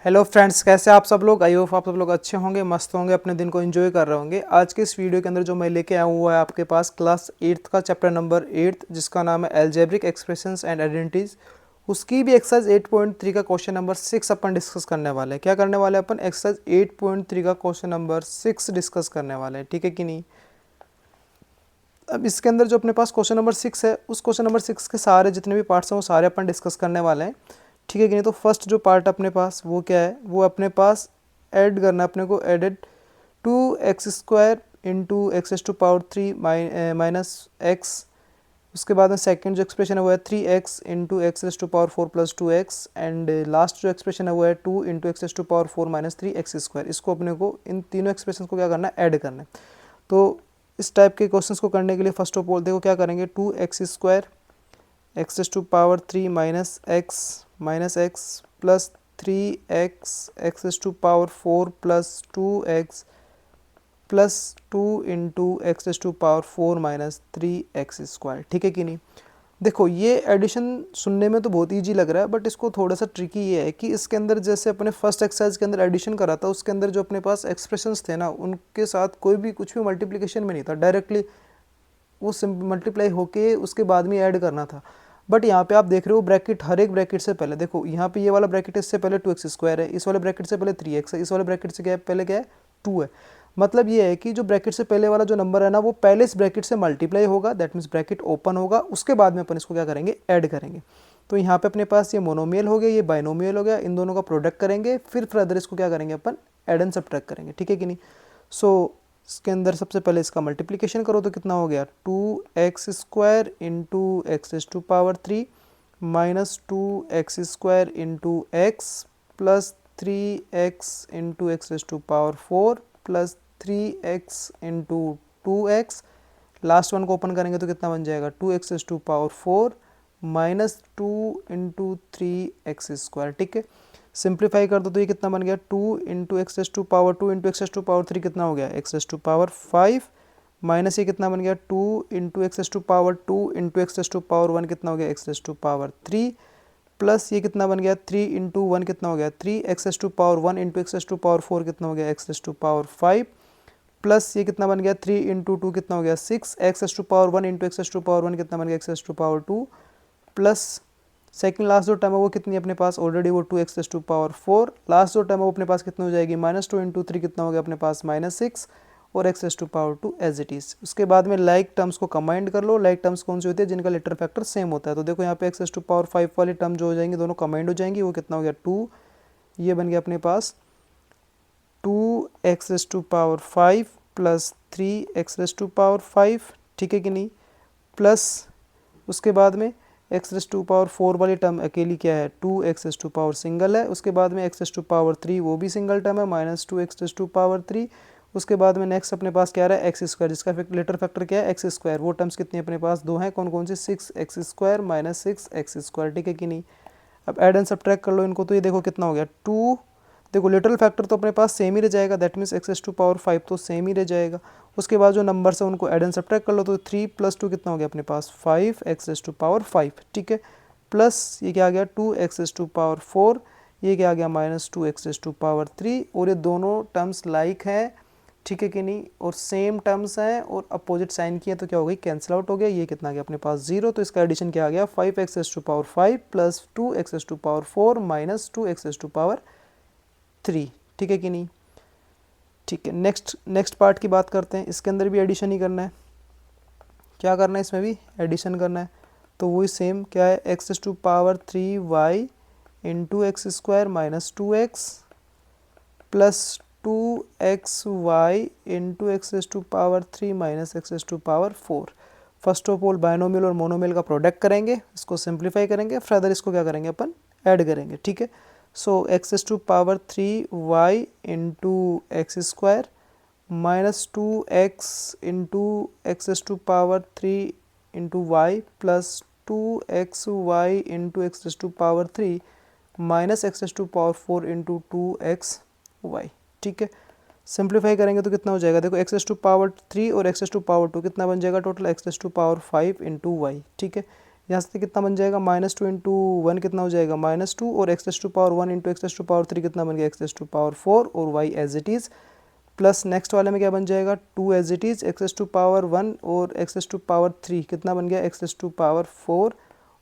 Hello friends, कैसे आप सब लोग। आई होप आप सब लोग अच्छे होंगे, मस्त होंगे, अपने दिन को एंजॉय कर रहे होंगे। आज के इस वीडियो के अंदर जो मैं लेके आया हूँ वो है आपके पास क्लास 8th का चैप्टर नंबर 8 जिसका नाम है एल्जेब्रिक एक्सप्रेशंस एंड आइडेंटिटीज। उसकी भी एक्सरसाइज 8.3 का क्वेश्चन नंबर 6 अपन डिस्कस करने वाले हैं। क्या करने वाले हैं अपन? एक्सरसाइज 8.3 का क्वेश्चन नंबर 6 डिस्कस करने वाले हैं, ठीक है कि नहीं। अब इसके अंदर जो अपने पास क्वेश्चन नंबर 6 है, उस क्वेश्चन नंबर 6 के सारे जितने भी पार्ट्स हैं वो सारे अपन डिस्कस करने वाले हैं, ठीक है कि नहीं। तो फर्स्ट जो पार्ट अपने पास वो क्या है, वो अपने पास ऐड करना है अपने को। Added 2x² into x to power 3 minus x. उसके बाद में सेकंड जो एक्सप्रेशन है वो है 3x into x to power 4 plus 2x। And last जो एक्सप्रेशन है वो है 2 into x to power 4 minus 3x²। इसको अपने को इन तीनों एक्सप्रेशन को क्या करना है, ऐड करना है। तो इस टाइप के क्वेश्चंस को करने के लिए फर्स्ट ऑफ ऑल देखो क्या करेंगे, 2x² x to power 3 minus x plus 3x x to power 4 plus 2x plus 2 into x to power 4 minus 3x², ठीक है कि नहीं। देखो ये एडिशन सुनने में तो बहुत इजी लग रहा है, बट इसको थोड़ा सा ट्रिकी ये है कि इसके अंदर जैसे अपने फर्स्ट एक्सरसाइज के अंदर एडिशन करा था, उसके अंदर जो अपने पास एक्सप्रेशंस थे ना, उनके साथ कोई भी कुछ भी मल्टीप्लिकेशन में नहीं था, डायरेक्टली वो मल्टीप्लाई होके उसके बाद में ऐड करना था। बट यहाँ पे आप देख रहे हो ब्रैकेट, हर एक ब्रैकेट से पहले देखो, यहाँ पे ये वाला ब्रैकेट इससे पहले 2x² है, इस वाले ब्रैकेट से पहले 3x है, इस वाले ब्रैकेट से क्या है, पहले क्या है 2 है। मतलब ये है कि जो ब्रैकेट से पहले वाला जो नंबर है ना, वो पहले इस ब्रैकेट से मल्टीप्लाई होगा, दैट मीन्स ब्रैकेट ओपन होगा, उसके बाद में अपन इसको क्या करेंगे, ऐड करेंगे। तो यहाँ पे अपने पास ये मोनोमियल हो गया, ये बाइनोमियल हो गया, इन दोनों का प्रोडक्ट करेंगे, फिर फर्दर इसको क्या करेंगे अपन, ऐड एंड सब्ट्रैक्ट करेंगे, ठीक है कि नहीं। सो इसके अंदर सबसे पहले इसका मल्टीप्लिकेशन करो तो कितना हो गया, 2x² into x to power 3 minus 2x² into x plus 3x into x to power 4 plus 3x into 2x। Last one को ओपन करेंगे तो कितना बन जाएगा, 2x to power 4 minus 2 into 3x², ठीक है। सिंप्लीफाई कर दो तो ये कितना बन गया, 2 into x to power 2 into x to power 3 कितना हो गया, एक्स टू पावर 5 माइनस ये कितना बन गया, 2 into x to power 2 into x to power 1 कितना हो गया, एक्स टू पावर 3 प्लस ये कितना बन गया, 3 इंटू 1 कितना हो गया, 3 x to power 1 into x to power 4 कितना हो गया, एक्स टू पावर 5 प्लस ये कितना बन गया, 3 इंटू 2 कितना हो गया, 6 x to power 1 into x to power 1 कितना बन गया, x to power 2 plus second last जो टर्म है वो कितनी है अपने पास, ऑलरेडी वो 2x टू पावर 4। लास्ट जो टर्म है वो अपने पास कितनी हो जाएगी, -2 इंटू 3 कितना हो गया अपने पास, -6 और x to power 2 as it is. उसके बाद में लाइक टर्म्स को कंबाइंड कर लो। लाइक टर्म्स कौन सी होती है, जिनका लेटर फैक्टर सेम होता है। तो देखो यहाँ पे x टू पावर 5 वाली टर्म जो हो जाएंगी दोनों कंबाइंड हो जाएंगी, वो कितना हो गया 2, ये बन गया अपने पास 2x to power 5 plus 3x to power 5, ठीक है कि नहीं। प्लस उसके बाद में एक्स टू पावर 4 वाली टर्म अकेली क्या है, 2x टू पावर सिंगल है। उसके बाद में एक्स टू पावर 3 वो भी सिंगल टर्म है, -2x टू पावर 3। उसके बाद में नेक्स्ट अपने पास क्या रहा है, x², जिसका लेटर फैक्टर क्या है, x²। वो टर्म्स कितनी अपने पास, दो हैं, कौन कौन सी, 6x² माइनस 6x², ठीक है कि नहीं। अब ऐड एंड सब्ट्रैक्ट कर लो इनको, तो ये देखो कितना हो गया 2। देखो लिटरल फैक्टर तो अपने पास सेम ही रह जाएगा, that means x to power 5 तो सेम ही रह जाएगा। उसके बाद जो नंबर्स है उनको ऐड एंड सब्ट्रैक्ट कर लो, तो 3 प्लस 2 कितना हो गया अपने पास, 5 एक्स टू पावर 5, ठीक है। प्लस ये क्या आ गया 2 एक्स टू पावर 4, ये क्या आ गया -2 एक्स टू पावर 3। और ये दोनों टर्म्स लाइक हैं, ठीक है कि नहीं, और सेम टर्म्स हैं और अपोजिट साइन किए तो क्या हो गई, कैंसिल आउट हो गया। ये कितना आ गया अपने पास 0, तो इसका एडिशन क्या आ गया, 5 x to power 5 plus 2 x to power 4 minus 2 x to power 3, ठीक है कि नहीं। ठीक है, नेक्स्ट पार्ट की बात करते हैं। इसके अंदर भी एडिशन ही करना है। क्या करना है, इसमें भी एडिशन करना है। तो वही सेम क्या है, x to power 3y into x² minus 2x plus 2xy into x to power 3 minus x to power 4। First of all binomial और मोनोमियल का प्रोडक्ट करेंगे, इसको सिंप्लीफाई करेंगे, फर्दर इसको क्या करेंगे अपन, ऐड करेंगे, ठीक है। So X to power 3y into x² minus 2x into x to power 3 into Y plus 2xy into x to power 3 minus x to power 4 into 2xy, ठीक है। सिंप्लीफाई करेंगे तो कितना हो जाएगा, देखो एक्स टू पावर 3 और x to power 2 कितना बन जाएगा total, x to power 5 into y, ठीक है। यहाँ से कितना बन जाएगा, -2 इंटू 1 कितना हो जाएगा -2, और x⁻1 इंटू x⁻3 कितना बन गया x⁻4, और y as it is, plus next वाले में क्या बन जाएगा 2 एज इट इज़, x⁻1 और x⁻3 कितना बन गया x⁻4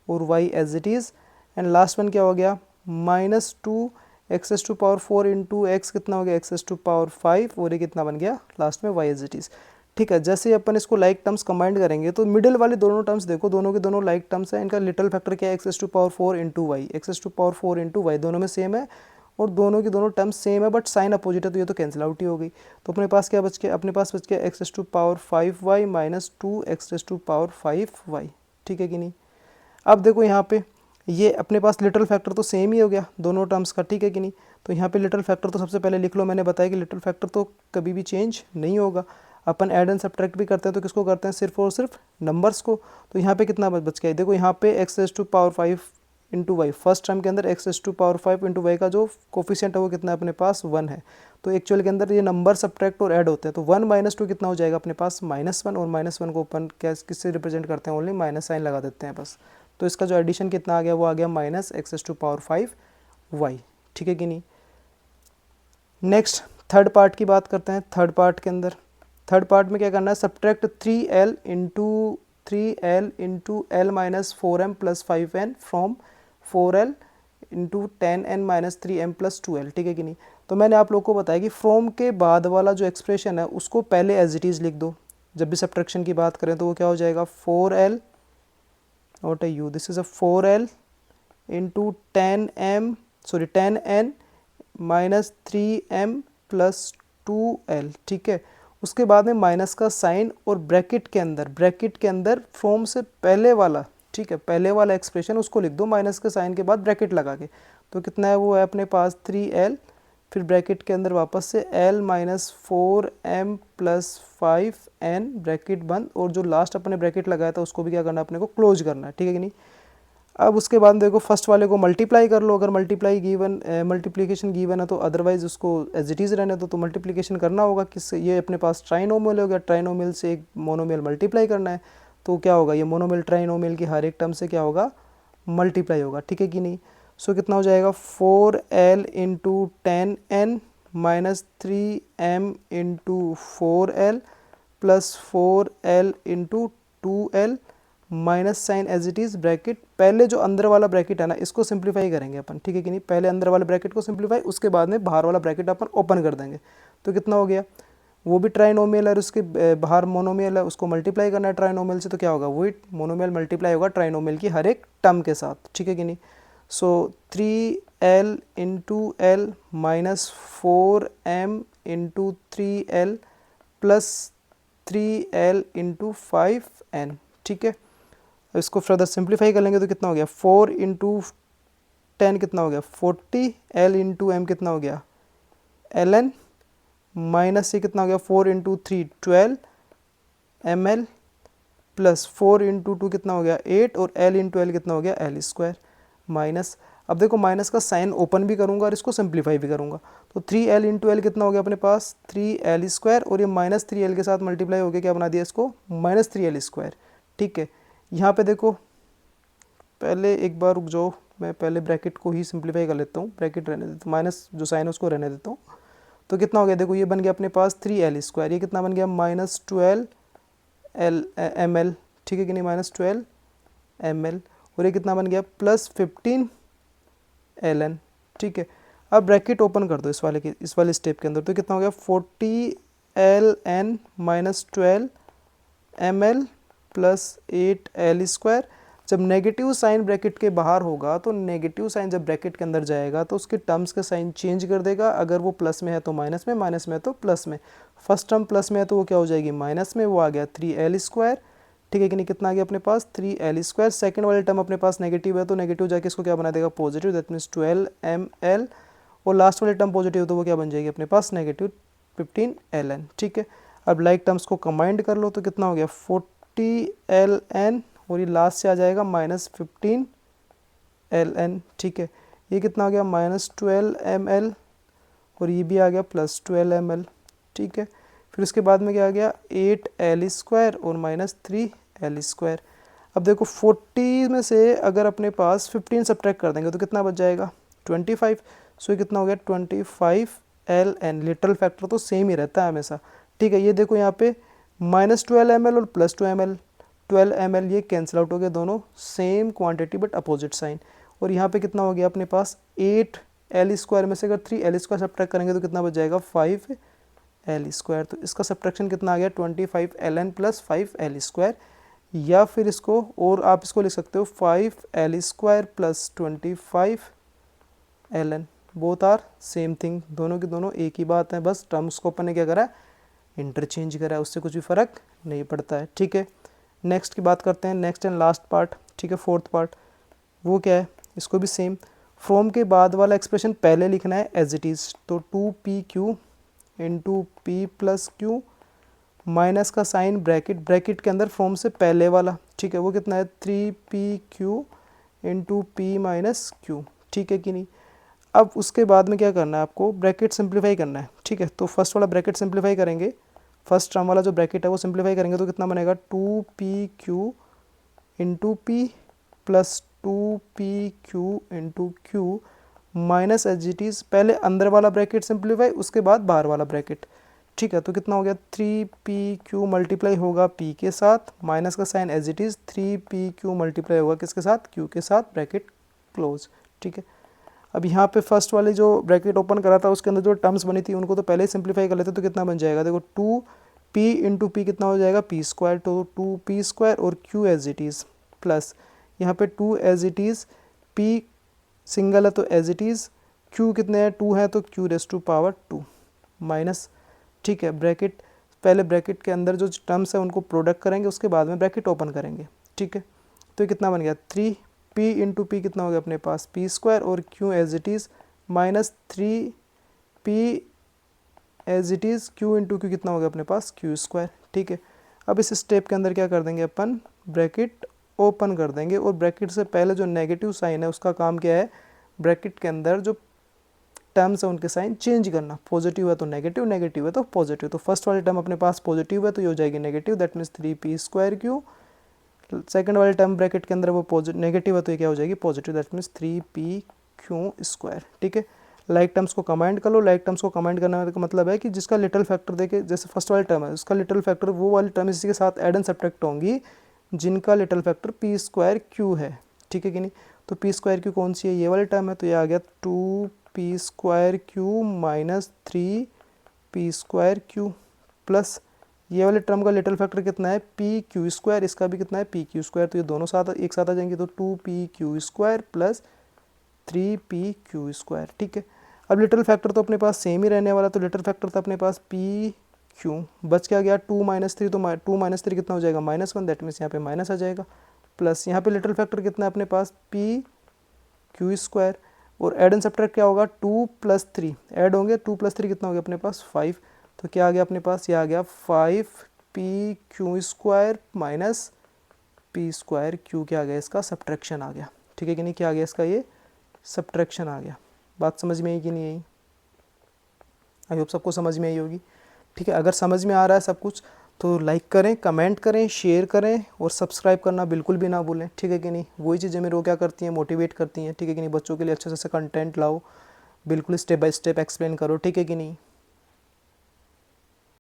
और y as it is, and last one क्या हो गया -2 x⁻4 इंटू x कितना हो गया x⁻5, और ये कितना बन गया लास्ट में y एज इट इज़। ठीक है, जैसे अपन इसको लाइक टर्म्स कंबाइंड करेंगे तो मिडिल वाली दोनों टर्म्स देखो, दोनों के दोनों लाइक टर्म्स हैं, इनका लिटिल फैक्टर क्या है x⁻4 into Y, x⁻4 into Y दोनों में सेम है, और दोनों की दोनों टर्म्स सेम है बट साइन अपोजिट है, तो ये तो कैंसिल आउट ही हो गई। तो अपने पास क्या बच गया, अपने पास बच गया x⁻5y माइनस 2x⁻5y। ठीक है कि नहीं। अब देखो यहाँ पे ये अपने पास लिटिल फैक्टर तो सेम ही हो गया दोनों टर्म्स का, ठीक है कि नहीं। तो यहाँ पे लिटिल फैक्टर तो सबसे पहले लिख लो, मैंने बताया कि लिटिल फैक्टर तो कभी भी चेंज नहीं होगा। अपन ऐड एंड सब्ट्रैक्ट भी करते हैं तो किसको करते हैं, सिर्फ और सिर्फ नंबर्स को। तो यहाँ पे कितना बच गया, देखो यहाँ पे x⁻5 into Y, first term के अंदर x⁻5 इंटू वाई का जो कोफिशिएंट है वो कितना है अपने पास 1 है। तो एक्चुअल के अंदर ये नंबर सब्ट्रैक्ट और ऐड होते हैं, तो 1 - 2 कितना हो जाएगा अपने पास -1, और -1 को अपन क्या किससे रिप्रेजेंट करते हैं, ओनली माइनस साइन लगा देते हैं बस। तो इसका जो एडिशन कितना आ गया वो आ गया -x⁻5y। ठीक है कि नहीं। नेक्स्ट थर्ड पार्ट की बात करते हैं। थर्ड पार्ट के अंदर थर्ड पार्ट में क्या करना है, subtract 3l into l minus 4m plus 5n from 4l into 10n minus 3m plus 2l। ठीक है कि नहीं। तो मैंने आप लोग को बताया कि फ्रॉम के बाद वाला जो एक्सप्रेशन है उसको पहले एज इट इज़ लिख दो। जब भी सब्ट्रैक्शन की बात करें तो वो क्या हो जाएगा 4l, what are you, this is a 4l into 10n minus 3m plus 2l। ठीक है, उसके बाद में माइनस का साइन और ब्रैकेट के अंदर फ्रॉम से पहले वाला, ठीक है, पहले वाला एक्सप्रेशन उसको लिख दो माइनस के साइन के बाद ब्रैकेट लगा के। तो कितना है वो है अपने पास 3l, फिर ब्रैकेट के अंदर वापस से l minus 4m plus 5n bracket बंद, और जो लास्ट अपने ब्रैकेट लगाया था उसको भी क्या करना है अपने को क्लोज करना है। ठीक है कि नहीं। अब उसके बाद देखो फर्स्ट वाले को मल्टीप्लाई कर लो, अगर मल्टीप्लिकेशन गिवन है तो, अदरवाइज उसको एज इट इज़ रहने दो। तो मल्टीप्लिकेशन करना होगा किससे, ये अपने पास ट्राइनोमियल हो गया, ट्राइनोमियल से एक मोनोमियल मल्टीप्लाई करना है, तो क्या होगा ये मोनोमियल ट्राइनोमियल की हर एक टर्म से क्या होगा मल्टीप्लाई होगा। ठीक है कि नहीं। सो कितना हो जाएगा 4l into 10n minus 3m into 4l plus 4l into 2l minus sign as it is bracket, पहले जो अंदर वाला ब्रैकेट है ना इसको सिंप्लीफाई करेंगे अपन। ठीक है कि नहीं, पहले अंदर वाले ब्रैकेट को सिंप्लीफाई, उसके बाद में बाहर वाला ब्रैकेट अपन ओपन कर देंगे। तो कितना हो गया, वो भी ट्राइनोमियल है, उसके बाहर मोनोमियल है, उसको मल्टीप्लाई करना है ट्राइनोमियल से, तो क्या होगा वही मोनोमियल मल्टीप्लाई होगा ट्राइनोमियल की हर एक टर्म के साथ। ठीक है कि नहीं। सो 3l into l minus 4m into 3l plus 3l into 5n। ठीक है, इसको फर्दर सिंप्लीफाई कर लेंगे तो कितना हो गया 4 इंटू 10 कितना हो गया 40, l इंटू m कितना हो गया ln, माइनस से कितना हो गया 4 इंटू 3 12 ml प्लस 4 इंटू 2 कितना हो गया 8, और l इंटू l कितना हो गया l स्क्वायर माइनस। अब देखो माइनस का साइन ओपन भी करूंगा और इसको सिंप्लीफाई भी करूंगा, तो 3l इंटू l कितना हो गया अपने पास 3l स्क्वायर, और ये माइनस 3l के साथ मल्टीप्लाई हो गया, क्या बना दिया इसको -3l स्क्वायर। ठीक है, यहाँ पे देखो पहले एक बार रुक जाओ, मैं पहले ब्रैकेट को ही सिंप्लीफाई कर लेता हूँ, ब्रैकेट रहने देता हूँ, माइनस जो साइन है उसको रहने देता हूँ। तो कितना हो गया देखो ये बन गया अपने पास 3l स्क्वायर, ये कितना बन गया -12 ml। ठीक है कि नहीं, -12 ml, और ये कितना बन गया प्लस 15 ln। ठीक है, अब ब्रैकेट ओपन कर दो इस वाले स्टेप के अंदर, तो कितना हो गया 40 ln minus 12 ml plus 8l square. जब नेगेटिव साइन ब्रैकेट के बाहर होगा तो नेगेटिव साइन जब ब्रैकेट के अंदर जाएगा तो उसके टर्म्स का साइन चेंज कर देगा, अगर वो प्लस में है तो माइनस में, माइनस में है तो प्लस में। फर्स्ट टर्म प्लस में है तो वो क्या हो जाएगी माइनस में, वो आ गया 3l स्क्वायर। ठीक है कि नहीं, कितना आ गया अपने पास 3l स्क्वायर। सेकेंड वाले टर्म अपने पास नेगेटिव है तो नेगेटिव जाके इसको क्या बना देगा पॉजिटिव, दैट मीन्स 12 ml, और लास्ट वाले टर्म पॉजिटिव तो वो क्या बन जाएगी अपने पास नेगेटिव 15 ln। ठीक है, अब लाइक टर्म्स को कंबाइंड कर लो तो कितना हो गया 40 ln, और ये लास्ट से आ जाएगा -15 ln। ठीक है, ये कितना आ गया -12 ml, और ये भी आ गया +12 ml। ठीक है, फिर उसके बाद में क्या आ गया 8l स्क्वायर और -3l स्क्वायर। अब देखो 40 में से अगर अपने पास 15 सब्ट्रैक्ट कर देंगे तो कितना बच जाएगा 25। सो ये कितना हो गया 25 ln, लिटरल फैक्टर तो सेम ही रहता है हमेशा, ठीक है। ये देखो यहाँ पे -12 ml और +2 ml, 12 ml ये कैंसिल आउट हो गया, दोनों same quantity but opposite sign. और यहाँ पे कितना हो गया अपने पास 8l² में से अगर 3l² सब्ट्रैक्ट करेंगे तो कितना बच जाएगा 5l²। तो इसका सब्ट्रैक्शन कितना आ गया 25ln + 5l², या फिर इसको और आप इसको लिख सकते हो 5l² + 25ln, both are same thing, दोनों की दोनों एक ही बात है, बस टर्म्स को अपन ने क्या करा है इंटरचेंज करा है, उससे कुछ भी फ़र्क नहीं पड़ता है, ठीक है। नेक्स्ट की बात करते हैं, नेक्स्ट एंड लास्ट पार्ट, ठीक है, फोर्थ पार्ट। वो क्या है, इसको भी सेम फ्रॉम के बाद वाला एक्सप्रेशन पहले लिखना है एज इट इज़, तो 2pq × p + q माइनस का साइन ब्रैकेट के अंदर फ्रॉम से पहले वाला, ठीक है, वो कितना है 3pq × p - q, ठीक है कि नहीं। अब उसके बाद में क्या करना है आपको, ब्रैकेट सिंप्लीफाई करना है, ठीक है। तो फर्स्ट वाला ब्रैकेट सिंप्लीफाई करेंगे, फर्स्ट टर्म वाला जो ब्रैकेट है वो सिंप्लीफाई करेंगे तो कितना बनेगा 2pq × p + 2pq × q minus as it is, पहले अंदर वाला ब्रैकेट सिंप्लीफाई उसके बाद बाहर वाला ब्रैकेट, ठीक है। तो कितना हो गया 3pq मल्टीप्लाई होगा p के साथ, माइनस का sign as it is 3pq multiply होगा किसके साथ q के साथ, ब्रैकेट क्लोज, ठीक है। अब यहाँ पे फर्स्ट वाले जो ब्रैकेट ओपन करा था उसके अंदर जो टर्म्स बनी थी उनको तो पहले ही सिंप्लीफाई कर लेते तो कितना बन जाएगा, देखो 2p × p कितना हो जाएगा p², तो 2p² और q as it is plus यहाँ पे 2 as it is, p single है तो एज इट इज़, q कितने हैं 2 है तो q⁻², माइनस, ठीक है। ब्रैकेट पहले ब्रैकेट के अंदर जो टर्म्स है उनको प्रोडक्ट करेंगे, उसके बाद में ब्रैकेट ओपन करेंगे, ठीक है। तो ये कितना बन गया 3p × p कितना हो गया अपने पास p² और q as it is -3p as it is q × q कितना हो गया अपने पास q², ठीक है। अब इस स्टेप के अंदर क्या कर देंगे अपन, ब्रैकेट ओपन कर देंगे और ब्रैकेट से पहले जो नेगेटिव साइन है उसका काम क्या है, ब्रैकेट के अंदर जो टर्म्स है उनके साइन चेंज करना, पॉजिटिव है तो नेगेटिव, नेगेटिव है तो पॉजिटिव। तो फर्स्ट वाली टर्म अपने पास पॉजिटिव है तो ये हो जाएगी negative, that means 3p² q। Second वाली टर्म ब्रैकेट के अंदर वो नेगेटिव है तो ये क्या हो जाएगी पॉजिटिव, दैट मीन्स 3pq², ठीक है। लाइक टर्म्स को कमांड कर लो, लाइक टर्म्स को कमांड करने का मतलब है कि जिसका लिटल फैक्टर देके, जैसे फर्स्ट वाली टर्म है उसका लिटल फैक्टर, वो वाली टर्म इसी के साथ एड एंड सब्ट्रैक्ट होंगी जिनका लिटल फैक्टर p² q है, ठीक है कि नहीं। तो p² q कौन सी है, ये वाली टर्म है, तो ये आ गया 2p² q minus 3p² q plus ये वाले टर्म का लिटल फैक्टर कितना है pq², इसका भी कितना है pq², तो ये दोनों साथ एक साथ आ जाएंगे तो 2pq² प्लस 3pq², ठीक है। अब लिटल फैक्टर तो अपने पास सेम ही रहने वाला, तो लिटल फैक्टर था अपने पास pq, बच क्या गया 2 - 3, तो 2 - 3 कितना हो जाएगा -1, दैट मीन्स यहाँ पे माइनस आ जाएगा, प्लस यहाँ पे लिटल फैक्टर कितना है अपने पास pq², और एड एंड सब्ट्रैक्ट क्या होगा 2 + 3 ऐड होंगे, 2 + 3 कितना हो गया अपने पास 5, तो क्या आ गया अपने पास, ये आ गया 5pq² माइनस p² q, क्या आ गया इसका सब्ट्रैक्शन आ गया, ठीक है कि नहीं, क्या आ गया इसका ये सब्ट्रैक्शन आ गया। बात समझ में आई कि नहीं आई, आई होप सबको समझ में आई होगी, ठीक है। अगर समझ में आ रहा है सब कुछ तो लाइक करें, कमेंट करें, शेयर करें और सब्सक्राइब करना बिल्कुल भी ना भूलें, ठीक है कि नहीं। वही चीज़ें मेरे को क्या करती हैं, मोटिवेट करती हैं, ठीक है कि नहीं। बच्चों के लिए अच्छे से कंटेंट लाओ, बिल्कुल स्टेप बाय स्टेप एक्सप्लेन करो, ठीक है कि नहीं।